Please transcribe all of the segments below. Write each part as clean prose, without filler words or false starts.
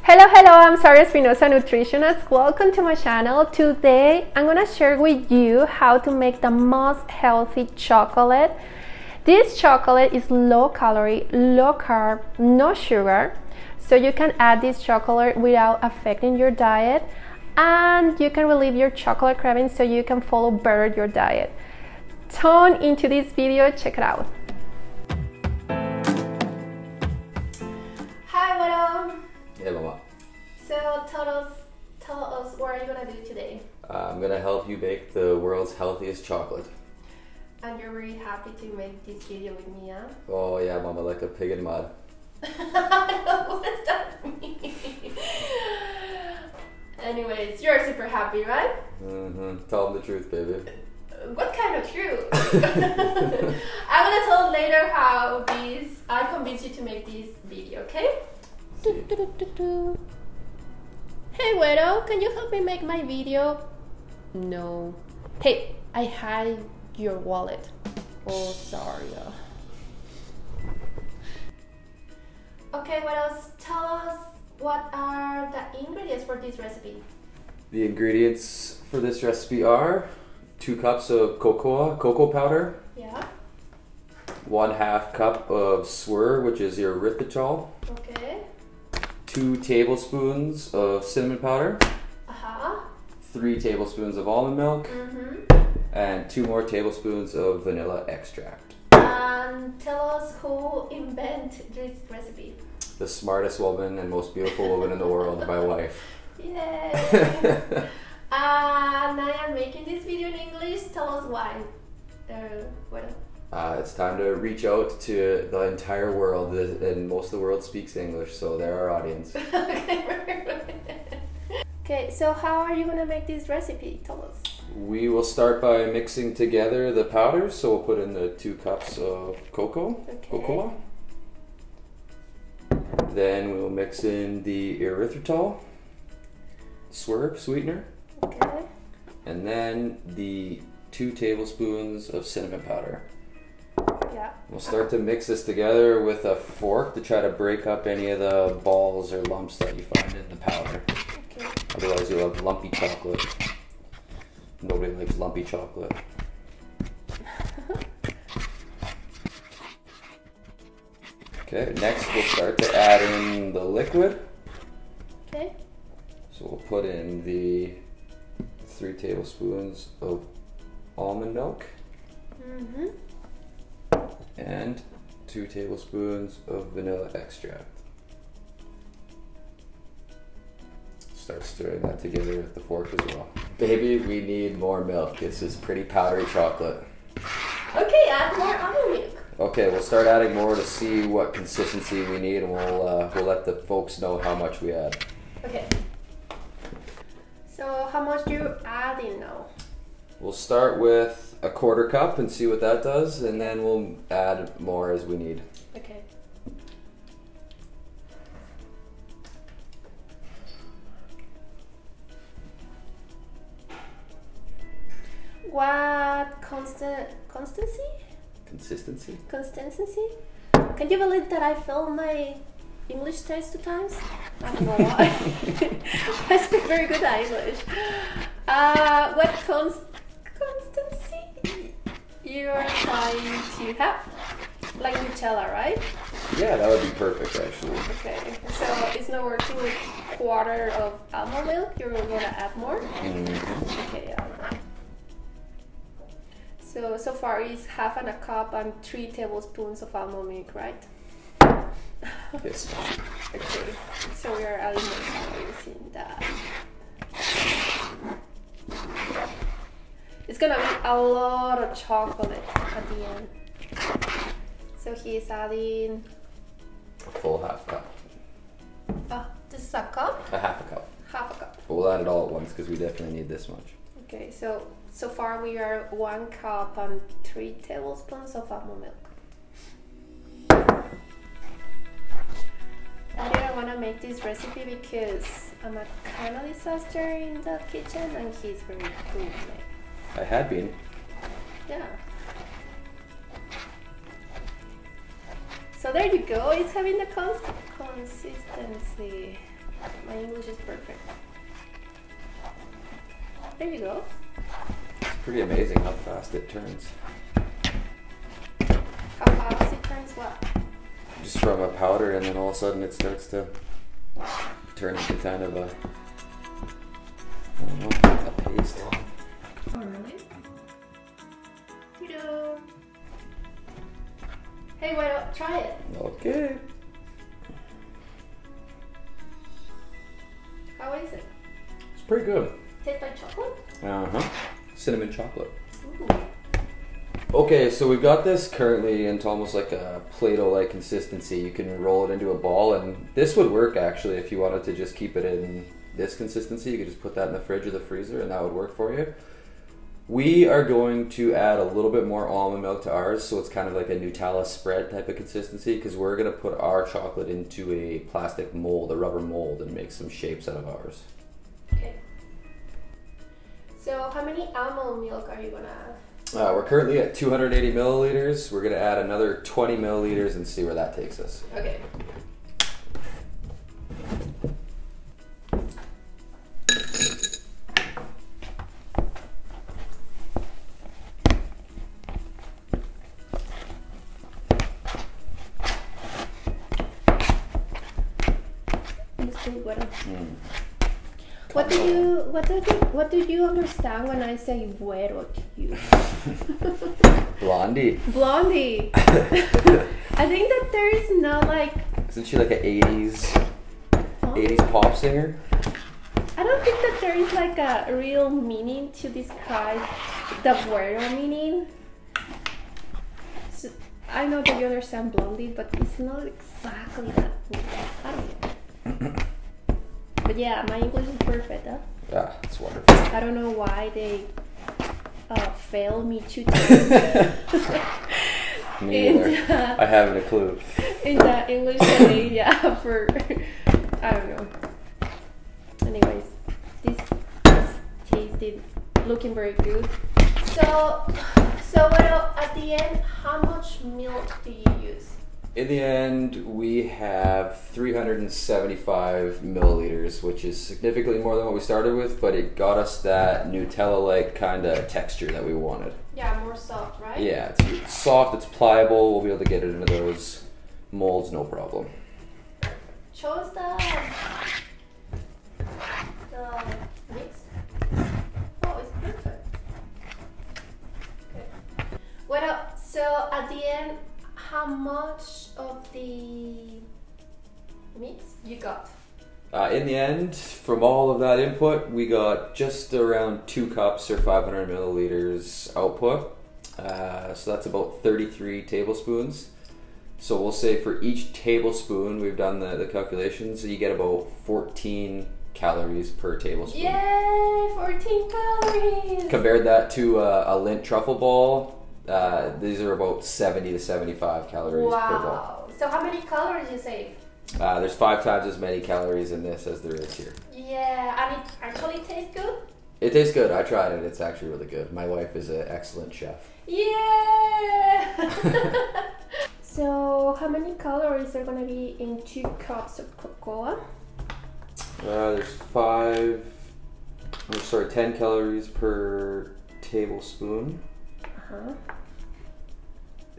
Hello, I'm Sara Espinosa, nutritionist. Welcome to my channel. Today, I'm gonna share with you how to make the most healthy chocolate. This chocolate is low calorie, low carb, no sugar. So you can add this chocolate without affecting your diet, and you can relieve your chocolate cravings so you can follow better your diet. Tune into this video, check it out. Hi, Mama. Hey, Mama. So tell us what are you gonna do today? I'm gonna help you make the world's healthiest chocolate. And you're really happy to make this video with me, huh? Oh yeah, Mama, like a pig in mud. What does that mean? Anyways, you're super happy, right? Tell them the truth, baby. What kind of truth? I'm gonna tell later how I convinced you to make this video, okay? Hey, Güero, can you help me make my video? No. Hey, I had your wallet. Oh, sorry. Okay, what else? Tell us what are the ingredients for this recipe? The ingredients for this recipe are 2 cups of cocoa powder. Yeah. 1/2 cup of swir, which is your erythritol. Okay. 2 tablespoons of cinnamon powder. 3 tablespoons of almond milk. And 2 more tablespoons of vanilla extract. And tell us who invented this recipe. The smartest woman and most beautiful woman in the world, my wife. Yay! And I am making this video in English. Tell us why. It's time to reach out to the entire world, and most of the world speaks English, so they're our audience. Okay, so how are you gonna make this recipe? Tell us. We will start by mixing together the powders, so we'll put in the 2 cups of cocoa. Then we'll mix in the erythritol, sweetener. Okay. And then the 2 tablespoons of cinnamon powder. Yeah. We'll start to mix this together with a fork to try to break up any of the balls or lumps that you find in the powder. Okay. Otherwise you'll have lumpy chocolate. Nobody likes lumpy chocolate. Okay, next we'll start to add in the liquid. Okay. So we'll put in the 3 tablespoons of almond milk. And 2 tablespoons of vanilla extract. Start stirring that together with the fork as well. Baby, we need more milk. This is pretty powdery chocolate. Okay, add more almond milk. Okay, we'll start adding more to see what consistency we need, and we'll let the folks know how much we add. Okay. So how much do you add in now? We'll start with 1/4 cup and see what that does, and then we'll add more as we need. Okay. What consistency? Consistency? Can you believe that I failed my English test 2 times? I don't know why. I speak very good English. What consistency you are trying to have? Like Nutella, right? Yeah, that would be perfect actually. Okay, so it's not working with 1/4 of almond milk. You're gonna add more. Okay, yeah. So far it's 1/2 cup and 3 tablespoons of almond milk, right? Yes. Okay, so we are adding more calories in that. It's gonna be a lot of chocolate at the end. So he's adding A full 1/2 cup. This is a cup? 1/2 cup. 1/2 cup. But we'll add it all at once because we definitely need this much. Okay, so far we are 1 cup and 3 tablespoons of almond milk. I didn't want to make this recipe because I'm a kind of disaster in the kitchen and he's very good. I had been. Yeah. So there you go, it's having the consistency. My English is perfect. There you go. It's pretty amazing how fast it turns. How fast it turns what? Just from a powder, and then all of a sudden it starts to turn into kind of a, I don't know, a paste. Oh, really? Ta-da. Hey, why don't try it? Okay. How is it? It's pretty good. Tastes like chocolate? Uh-huh. Cinnamon chocolate. Ooh. Okay, so we've got this currently into almost like a Play-Doh-like consistency. You can roll it into a ball, and this would work actually if you wanted to just keep it in this consistency. You could just put that in the fridge or the freezer, and that would work for you. We are going to add a little bit more almond milk to ours, so it's kind of like a Nutella spread type of consistency, because we're going to put our chocolate into a plastic mold, a rubber mold, and make some shapes out of ours. Okay. So how many almond milk are you gonna add? We're currently at 280 milliliters. We're going to add another 20 milliliters and see where that takes us. Okay. What do you understand when I say güero to you? Blondie. Blondie. I think that there is not like. Isn't she like an 80s pop singer? I don't think that there is like a real meaning to describe the güero meaning. So, I know that you understand Blondie, but it's not exactly that. I don't know. But yeah, my English is perfect, huh? Yeah, it's wonderful. I don't know why they failed me 2 times. Me either. I haven't a clue. In the English study, yeah, for, I don't know. Anyways, this tasted looking very good. So well, at the end, how much milk do you use? In the end, we have 375 milliliters, which is significantly more than what we started with, but it got us that Nutella-like kind of texture that we wanted. Yeah, more soft, right? Yeah, it's soft, it's pliable, we'll be able to get it into those molds, no problem. Show us the mix. Oh, it's perfect. Okay. Well, so at the end, how much of the mix you got? In the end, from all of that input, we got just around 2 cups or 500 milliliters output. So that's about 33 tablespoons. So we'll say for each tablespoon, we've done the calculations, so you get about 14 calories per tablespoon. Yay, 14 calories! Compared that to a Lindt truffle ball, these are about 70 to 75 calories per ball. Wow. So how many calories you save? There's 5 times as many calories in this as there is here. Yeah, and it actually tastes good? It tastes good. I tried it. It's actually really good. My wife is an excellent chef. Yeah! So how many calories are going to be in 2 cups of cocoa? There's 10 calories per tablespoon.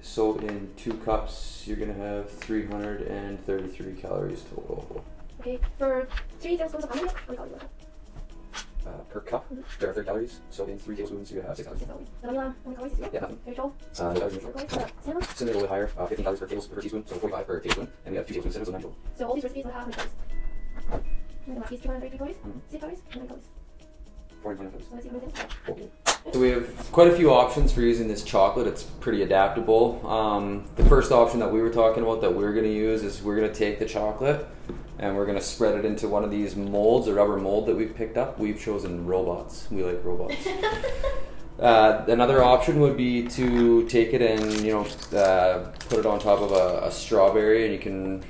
So in 2 cups, you're going to have 333 calories total. Okay, for 3 tablespoons of almond milk, how many calories do you have? Per cup, there are 30 calories. So in 3 tablespoons, you have 6 calories. Vanilla, how many calories? Yeah, nothing. Very cold. Cinnamon is a little bit higher, 15 calories per teaspoon, so 45 per tablespoon. And we have 2 tablespoons of cinnamon, so 9 total. So all these recipes will have how many calories? These 230 calories? 6 calories? How many calories? 400 calories. So let's see what it is. Okay. So we have quite a few options for using this chocolate. It's pretty adaptable. The first option that we were talking about that we're going to use is we're going to take the chocolate and we're going to spread it into one of these molds, a rubber mold that we've picked up. We've chosen robots. We like robots. Another option would be to take it and put it on top of a strawberry, and you can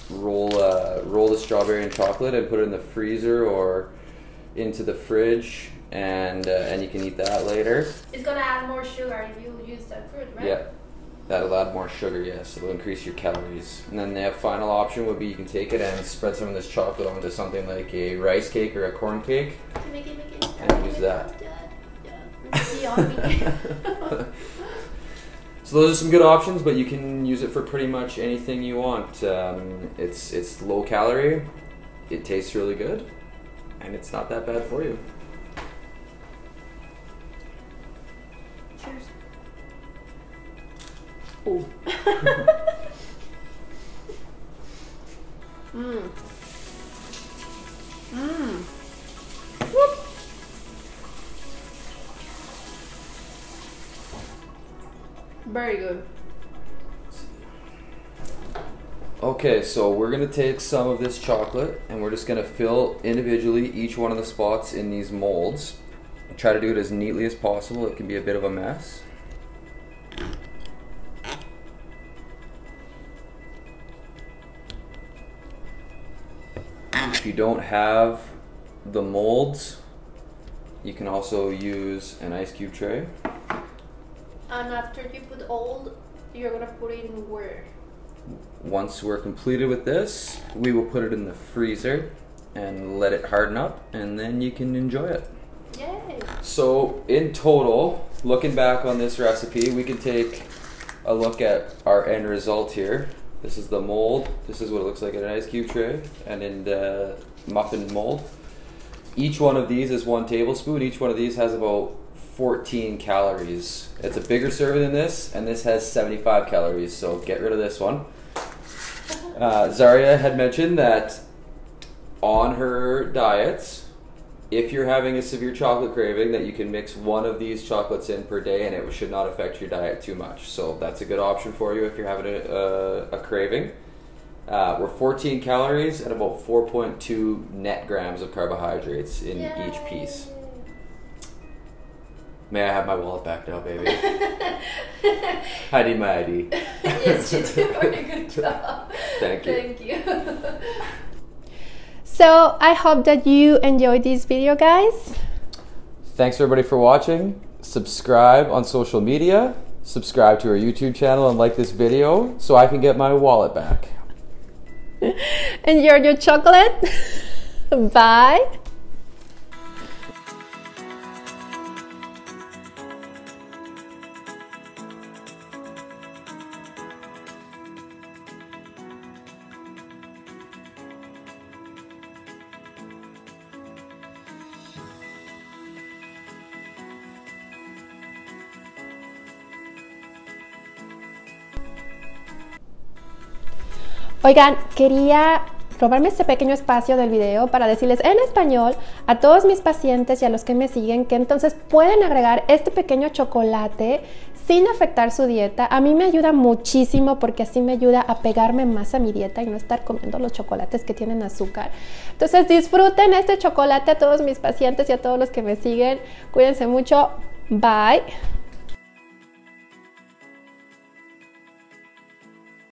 roll the strawberry in chocolate and put it in the freezer or into the fridge. And you can eat that later. It's gonna add more sugar if you use that fruit, right? Yeah. That'll add more sugar, yes. It'll increase your calories. And then the final option would be you can take it and spread some of this chocolate onto something like a rice cake or a corn cake. Make it. And use that. So those are some good options, but you can use it for pretty much anything you want. It's low calorie, it tastes really good, and it's not that bad for you. Cheers. Oh. Whoop. Very good. Okay, so we're gonna take some of this chocolate and we're just gonna fill individually each one of the spots in these molds. Try to do it as neatly as possible. It can be a bit of a mess. If you don't have the molds, you can also use an ice cube tray. And after you put all, you're gonna put it in where? Once we're completed with this, we will put it in the freezer and let it harden up, and then you can enjoy it. Yay! So in total, looking back on this recipe, we can take a look at our end result here. This is the mold. This is what it looks like in an ice cube tray and in the muffin mold. Each one of these is 1 tablespoon. Each one of these has about 14 calories. It's a bigger serving than this, and this has 75 calories, so get rid of this one. Zaria had mentioned that on her diets, if you're having a severe chocolate craving, that you can mix one of these chocolates in per day and it should not affect your diet too much. So that's a good option for you if you're having a craving. We're 14 calories and about 4.2 net grams of carbohydrates in each piece. May I have my wallet back now, baby? I need my ID. Yes, you did a very good job. Thank you. Thank you. So I hope that you enjoyed this video, guys. Thanks everybody for watching. Subscribe on social media. Subscribe to our YouTube channel and like this video so I can get my wallet back. Enjoy your chocolate. Bye. Oigan, quería robarme este pequeño espacio del video para decirles en español a todos mis pacientes y a los que me siguen que entonces pueden agregar este pequeño chocolate sin afectar su dieta. A mí me ayuda muchísimo porque así me ayuda a pegarme más a mi dieta y no estar comiendo los chocolates que tienen azúcar. Entonces disfruten este chocolate a todos mis pacientes y a todos los que me siguen. Cuídense mucho. Bye.